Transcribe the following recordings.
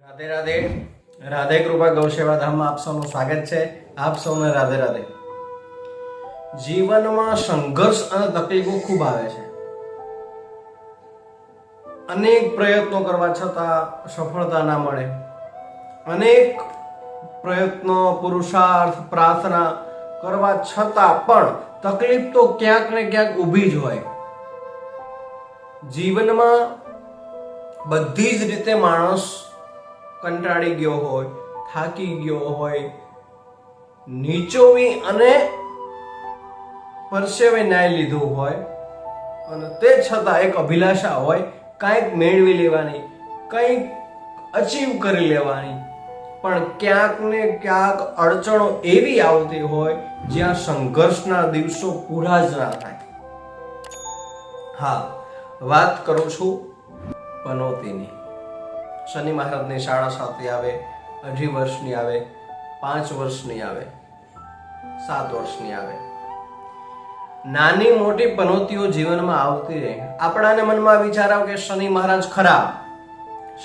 રાધે રાધે. રાધે કૃપા ગૌસેવા ધામમાં આપ સૌનું સ્વાગત છે. આપ સૌને રાધે રાધે. જીવનમાં સંઘર્ષ અને તકલીફો ખૂબ આવે છે. અનેક પ્રયત્નો કરવા છતાં સફળતા ના મળે. અનેક પ્રયત્નો, પુરુષાર્થ, પ્રાર્થના કરવા છતાં પણ તકલીફ તો ક્યાંક ને ક્યાંક ઊભી જ હોય. જીવનમાં બધી જ રીતે માણસ કંટાળી ગયો હોય, થાકી ગયો હોય, નીચોવી અને પરસેવે નાઈ લીધું હોય, અને તે છતાં એક અભિલાષા હોય કંઈક મેળવી લેવાની, કંઈક અચીવ કરી લેવાની, પણ ક્યાંક ને ક્યાંક અડચણો એવી આવતી હોય જ્યાં સંઘર્ષના દિવસો પૂરા જ ના થાય. હા, વાત કરું છું પનોતીની. શનિ મહારાજની શાળા સાથે આવે, 18 વર્ષની આવે, 5 વર્ષની આવે, 7 વર્ષની આવે. નાની મોટી પનોતીઓ જીવનમાં આવતી રહે. આપણાને મનમાં વિચાર આવે કે શનિ મહારાજ ખરાબ,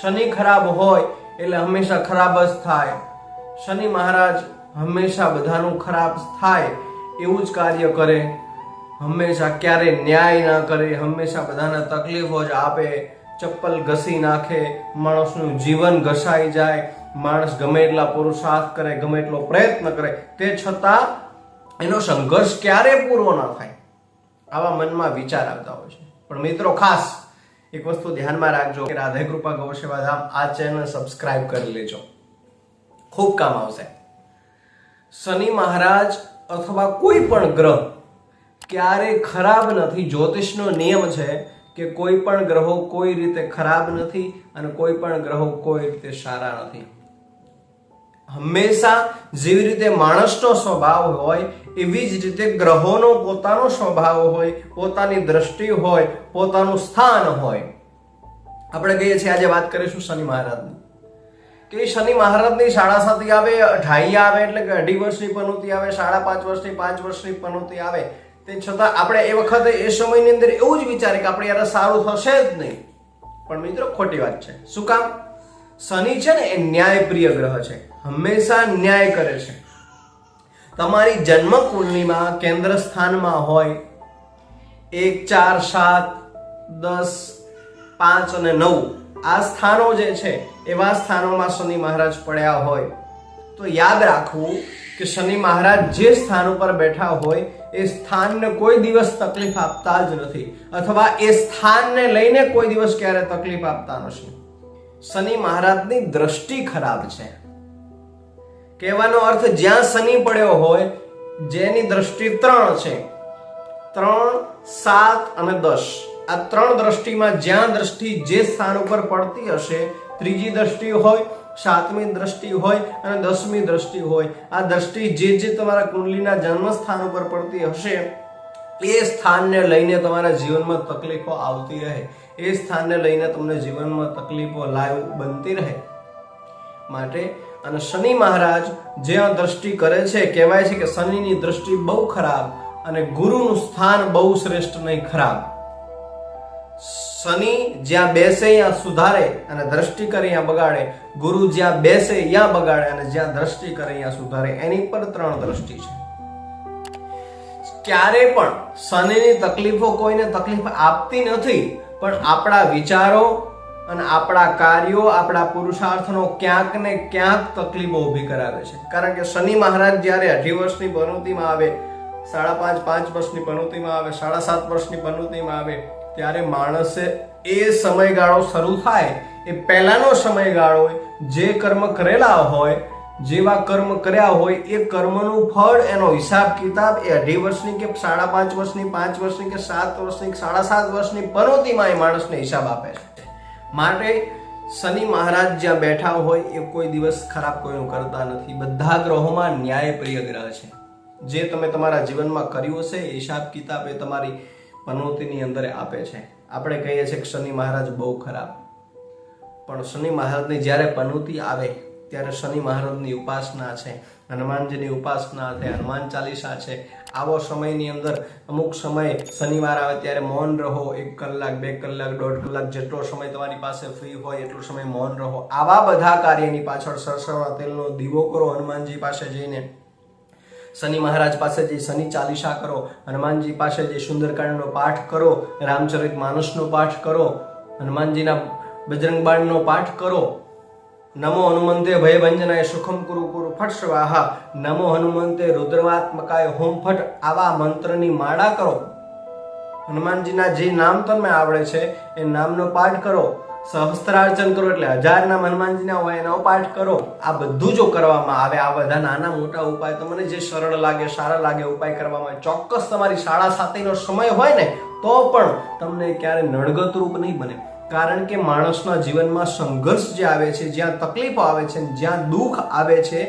શનિ ખરાબ હોય એટલે હંમેશા ખરાબ જ થાય, શનિ મહારાજ હંમેશા બધાનું ખરાબ થાય એવું જ કાર્ય કરે, હંમેશા ક્યારે ન્યાય ના કરે, હંમેશા બધાને તકલીફો જ આપે, ચપ્પલ ઘસી નાખે, માણસનું જીવન ઘસાઈ જાય, માણસ ગમે એટલા પુરુષાર્થ કરે, ગમે એટલો પ્રયત્ન કરે, તે છતાં એનો સંઘર્ષ ક્યારે પૂરો ના થાય, આવા મનમાં વિચાર આવતા હોય છે. પણ મિત્રો, ખાસ એક વસ્તુ ધ્યાનમાં રાખજો કે રાધે કૃપા ગૌસેવા ધામ આ ચેનલ સબસ્ક્રાઇબ કરી લેજો, ખૂબ કામ આવશે. શનિ મહારાજ અથવા કોઈ પણ ગ્રહ ક્યારે ખરાબ નથી. જ્યોતિષનો નિયમ છે કે કોઈ પણ ગ્રહો કોઈ રીતે ખરાબ નથી અને કોઈ પણ ગ્રહો કોઈ રીતે સારા નથી. હંમેશા જેવી રીતે માણસનો સ્વભાવ હોય એવી જ રીતે ગ્રહોનો પોતાનો સ્વભાવ હોય, પોતાની દ્રષ્ટિ હોય, પોતાનું સ્થાન હોય. આપણે કહીએ છીએ, આજે વાત કરીશું શનિ મહારાજની, કે શનિ મહારાજની શાળા સાથે આવે, 28 આવે એટલે કે 2.5 વર્ષની પનોતી આવે, 5.5 વર્ષની, 5 વર્ષની પનોતી આવે, તે છતાં આપણે એ વખતે એ સમયની અંદર એવું જ વિચારે કે આપણે યાર સારું થશે જ નહીં. પણ મિત્રો, ખોટી વાત છે. શું કામ? શનિ છે ને એ ન્યાયપ્રિય ગ્રહ છે, હંમેશા ન્યાય કરે છે. તમારી જન્મ કુંડલીમાં કેન્દ્ર સ્થાનમાં હોય 1, 4, 7, 10, 5 અને 9 આ સ્થાનો જે છે એવા સ્થાનોમાં શનિ મહારાજ પડ્યા હોય તો યાદ રાખવું કે શનિ મહારાજ જે સ્થાન ઉપર બેઠા હોય એ સ્થાનને કોઈ દિવસ તકલીફ આપતા જ નથી, અથવા એ સ્થાનને લઈને કોઈ દિવસ ક્યારે તકલીફ આપતા નથી. શનિ મહારાજની દ્રષ્ટિ ખરાબ છે. કહેવાનો અર્થ, જ્યાં શનિ પડ્યો હોય જેની દ્રષ્ટિ 3 છે, 3, 7 અને 10, આ 3 દ્રષ્ટિમાં જ્યાં દ્રષ્ટિ જે સ્થાન ઉપર પડતી હશે, ત્રીજી દ્રષ્ટિ હોય, 7મી દ્રષ્ટિ હોય અને 10મી દ્રષ્ટિ હોય, આ દ્રષ્ટિ જે તમારા કુંડલીના જન્મ સ્થાન ઉપર પડતી હશે એ સ્થાનને લઈને તમારા જીવનમાં તકલીફો આવતી રહે, એ સ્થાનને લઈને તમને જીવનમાં તકલીફો લાઈવ બનતી રહે. માટે અને શનિ મહારાજ જ્યાં દ્રષ્ટિ કરે છે, કહેવાય છે કે શનિની દ્રષ્ટિ બહુ ખરાબ અને ગુરુનું સ્થાન બહુ શ્રેષ્ઠ નહીં, ખરાબ. શનિ જ્યાં બેસે ત્યાં સુધારે અને દ્રષ્ટિ કરે ત્યાં બગાડે, ગુરુ જ્યાં બેસે ત્યાં બગાડે અને જ્યાં દ્રષ્ટિ કરે ત્યાં સુધારે. એની પર 3 દ્રષ્ટિ છે. ક્યારે પણ શનિની તકલીફો કોઈને તકલીફ આપતી નથી, પણ આપણા વિચારો અને આપણા કાર્યો, આપણા પુરુષાર્થનો ક્યાંક ને ક્યાંક તકલીફો ઊભી કરાવે છે. કારણ કે શનિ મહારાજ જ્યારે 18 વર્ષની પનોતીમાં આવે, 5.5, 5 વર્ષની પનોતીમાં આવે, 7.5 વર્ષની પનોતીમાં આવે, ત્યારે માણસે એ સમયગાળો શરૂ થાય એ પહેલાનો સમયગાળો, જે કર્મ કરેલા હોય, જેવા કર્મ કર્યા હોય એ કર્મનું ફળ, એનો હિસાબ કિતાબ એ 18 વર્ષની કે 5.5 વર્ષની, 5 વર્ષની કે 7 વર્ષની, 7.5 વર્ષની પનોતીમાં એ માણસને હિસાબ આપે છે. માટે શનિ મહારાજ જ્યાં બેઠા હોય એ કોઈ દિવસ ખરાબ કોઈનું કરતા નથી. બધા ગ્રહોમાં ન્યાયપ્રિય ગ્રહ છે. જે તમે તમારા જીવનમાં કર્યું હશે એ હિસાબ કિતાબ એ તમારી પનોતીની અંદર આપે છે. આપણે કહીએ છીએ કે શનિ મહારાજ બહુ ખરાબ, પણ શનિ મહારાજની જ્યારે પનોતી આવે ત્યારે શનિ મહારાજની ઉપાસના છે, હનુમાનજીની ઉપાસના છે, હનુમાન ચાલીસા છે. આવો સમયની અંદર અમુક સમય શનિવાર આવે ત્યારે મૌન રહો. 1 કલાક, 2 કલાક, 1.5 કલાક જેટલો સમય તમારી પાસે ફ્રી હોય એટલો સમય મૌન રહો. આવા બધા કાર્યની પાછળ સરસવના તેલનો દીવો કરો. હનુમાનજી પાસે જઈને શનિ મહારાજ પાસે જઈ શનિ ચાલીસા કરો. હનુમાનજી પાસે જઈ સુંદરકાંડનો પાઠ કરો, રામચરિત માનસનો પાઠ કરો, હનુમાનજીના બજરંગ બાણનો પાઠ કરો. નમો હનુમંતે ભયભંજનાય સુખમ કુરુ કુરુ ફટ સ્વાહા, નમો હનુમંતે રુદ્રવાત્મકાય હોમ ફટ. આવા મંત્રની માળા કરો. હનુમાનજીના જે નામ તમને આવડે છે એ નામનો પાઠ કરો. સહસ્ત્રાર્ચન કરો એટલે 1000 નામ હનુમાનજીના હોય એનો પાઠ કરો. આ બધું જો કરવામાં આવે, આ બધા નાના મોટા ઉપાય તમને જે સરળ લાગે, સારા લાગે ઉપાય કરવામાં, ચોક્કસ તમારી 7:30નો સમય હોય ને તો પણ તમને ક્યારે નડગત રૂપ નહીં બને. કારણ કે માણસના જીવનમાં સંઘર્ષ જે આવે છે, જ્યાં તકલીફો આવે છે, જ્યાં દુઃખ આવે છે,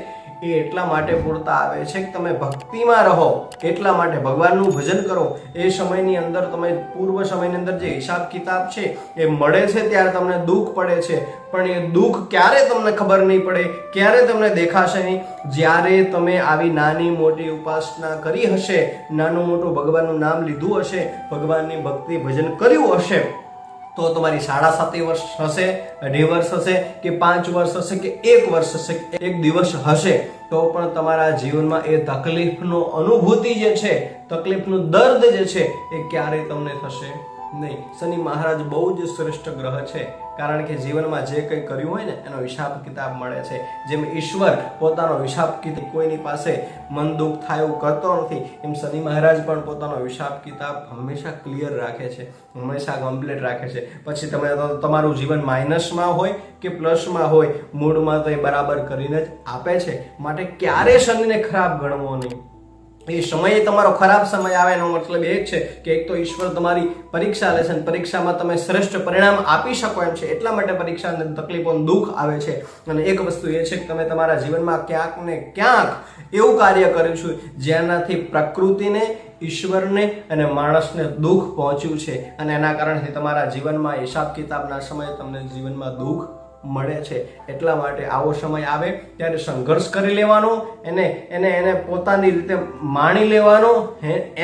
એ એટલા માટે પૂરતા આવે છે કે તમે ભક્તિમાં રહો. એટલા માટે ભગવાનનું ભજન કરો. એ સમયની અંદર તમે પૂર્વ સમયની અંદર જે હિસાબ કિતાબ છે એ મળે છે ત્યારે તમને દુઃખ પડે છે, પણ એ દુઃખ ક્યારે તમને ખબર નહીં પડે, ક્યારે તમને દેખાશે નહીં? જ્યારે તમે આવી નાની મોટી ઉપાસના કરી હશે, નાનું મોટું ભગવાનનું નામ લીધું હશે, ભગવાનની ભક્તિ ભજન કર્યું હશે, તો તમારી 7.5 વર્ષ હશે, 2.5 વર્ષ હશે કે 5 વર્ષ હશે કે 1 વર્ષ હશે કે 1 દિવસ હશે, તો પણ તમારા જીવનમાં એ તકલીફનો અનુભૂતિ જે છે, તકલીફનું દર્દ જે છે એ ક્યારેય તમને થશે નહીં. શનિ મહારાજ બહુ જ શ્રેષ્ઠ ગ્રહ છે, કારણ કે જીવનમાં જે કંઈ કર્યું હોય ને એનો હિસાબ કિતાબ મળે છે. જેમ ઈશ્વર પોતાનો હિસાબ કિતાબ કોઈની પાસે મન દુઃખ થાય એવું કરતો નથી, એમ શનિ મહારાજ પણ પોતાનો હિસાબ કિતાબ હંમેશા ક્લિયર રાખે છે, હંમેશા કમ્પ્લીટ રાખે છે. પછી તમે તમારું જીવન માઇનસમાં હોય કે પ્લસમાં હોય, મૂળમાં તો એ બરાબર કરીને જ આપે છે. માટે ક્યારે શનિને ખરાબ ગણવો નહીં. એ સમયે તમારો ખરાબ સમય આવે એનો મતલબ એ જ છે કે એક તો ઈશ્વર તમારી પરીક્ષા લે છે અને પરીક્ષામાં તમે શ્રેષ્ઠ પરિણામ આપી શકો એમ છે, એટલા માટે પરીક્ષાને તકલીફો દુઃખ આવે છે. અને એક વસ્તુ એ છે કે તમે તમારા જીવનમાં ક્યાંક ને ક્યાંક એવું કાર્ય કર્યું છે જેનાથી પ્રકૃતિને, ઈશ્વરને અને માણસને દુઃખ પહોંચ્યું છે, અને એના કારણથી તમારા જીવનમાં હિસાબ કિતાબના સમયે તમને જીવનમાં દુઃખ મળે છે. એટલા માટે આવો સમય આવે ત્યારે સંઘર્ષ કરી લેવાનો, એને પોતાની રીતે માણી લેવાનો.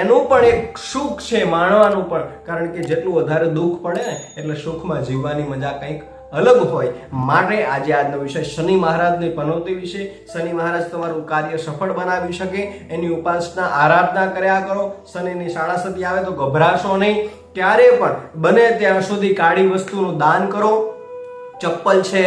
એનું પણ એક સુખ છે, માણવાનું પણ, કારણ કે જેટલું વધારે દુઃખ પડે ને એટલે સુખમાં જીવવાની મજા કંઈક અલગ હોય. માટે આજે આજનો વિષય શનિ મહારાજની પનોતી વિશે. શનિ મહારાજ તમારું કાર્ય સફળ બનાવી શકે એની ઉપાસના આરાધના કર્યા કરો. શનિની 7:30 આવે તો ગભરાશો નહીં. ક્યારે પણ બને ત્યાં સુધી કાળી વસ્તુનું દાન કરો. ચપ્પલ છે,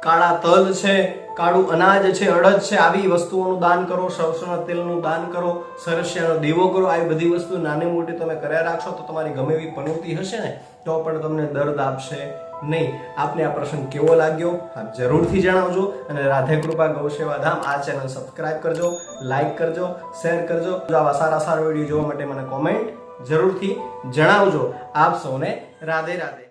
કાળા તલ છે, કાળું અનાજ છે, અડદ છે, આવી વસ્તુઓનું દાન કરો. સરસવના તેલનું દાન કરો, સરસિયાનો દીવો કરો. આવી બધી વસ્તુ નાની મોટી તમે કર્યા રાખશો તો તમારી ગમે એવી પનોતી હશે ને તો પણ તમને દર્દ આપશે નહીં. આપને આ પ્રસંગ કેવો લાગ્યો આપ જરૂરથી જણાવજો. અને રાધે કૃપા ગૌસેવા ધામ આ ચેનલ સબસ્ક્રાઇબ કરજો, લાઈક કરજો, શેર કરજો. જો આવા સારા વિડીયો જોવા માટે મને કોમેન્ટ જરૂરથી જણાવજો. આપ સૌને રાધે રાધે.